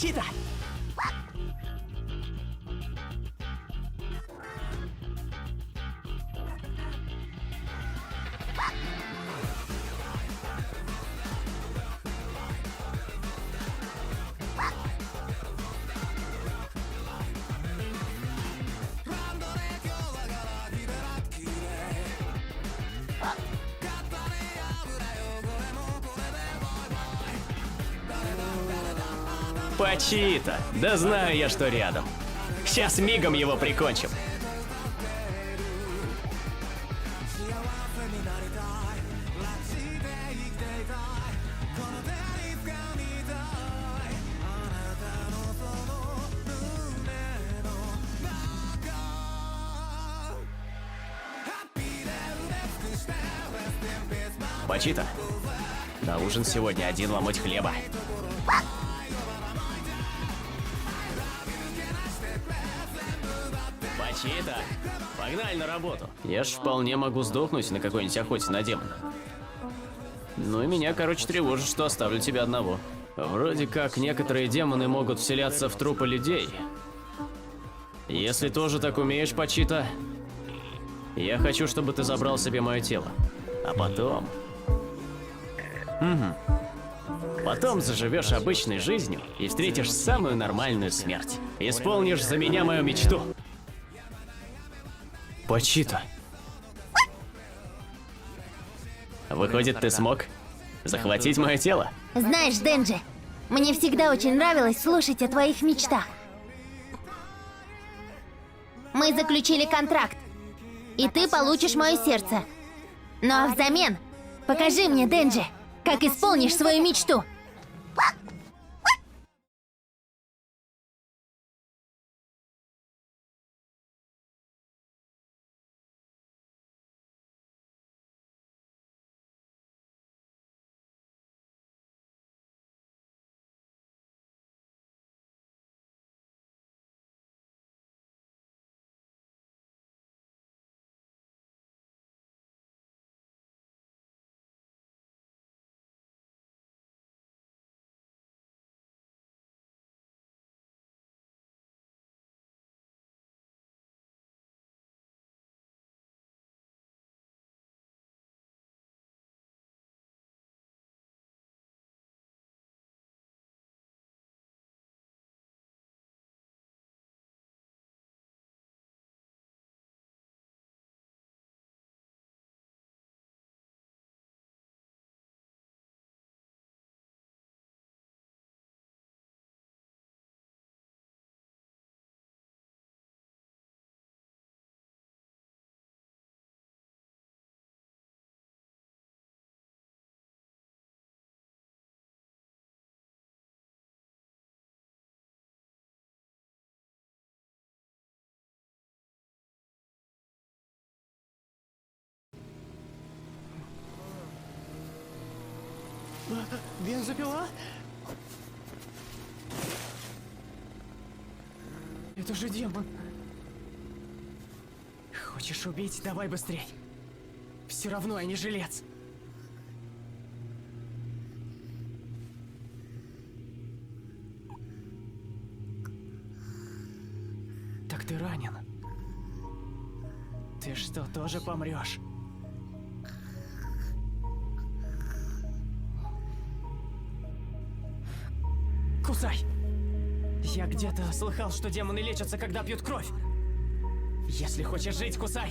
Пачита! Пачита! Да знаю я, что рядом. Сейчас мигом его прикончим. Пачита, на ужин сегодня один ломоть хлеба. Пачита, погнали на работу. Я ж вполне могу сдохнуть на какой-нибудь охоте на демона. Ну и меня, короче, тревожит, что оставлю тебя одного. Вроде как некоторые демоны могут вселяться в трупы людей. Если тоже так умеешь, Пачита, я хочу, чтобы ты забрал себе мое тело. А потом... Потом заживешь обычной жизнью и встретишь самую нормальную смерть. Исполнишь за меня мою мечту. Пачита. Выходит, ты смог захватить мое тело? Знаешь, Денджи, мне всегда очень нравилось слушать о твоих мечтах. Мы заключили контракт, и ты получишь мое сердце. Ну а взамен, покажи мне, Денджи, как исполнишь свою мечту. Бензопила? Это же демон. Хочешь убить? Давай быстрей. Все равно я не жилец. Так ты ранен. Ты что, тоже помрешь? Кусай! Я где-то слыхал, что демоны лечатся, когда пьют кровь. Если хочешь жить, кусай!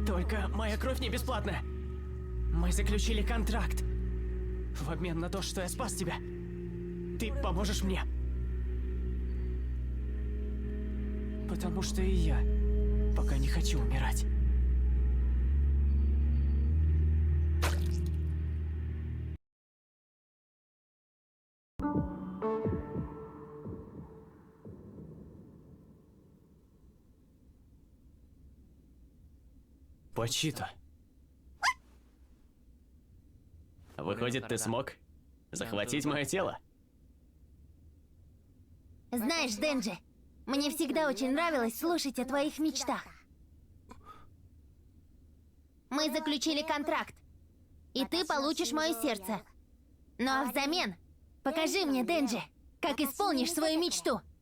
Только моя кровь не бесплатная. Мы заключили контракт. В обмен на то, что я спас тебя, ты поможешь мне. Потому что и я пока не хочу умирать. Пачита. Выходит, ты смог захватить мое тело? Знаешь, Денджи, Мне всегда очень нравилось слушать о твоих мечтах. Мы заключили контракт, и ты получишь мое сердце. Ну а взамен покажи мне, Денджи, как исполнишь свою мечту.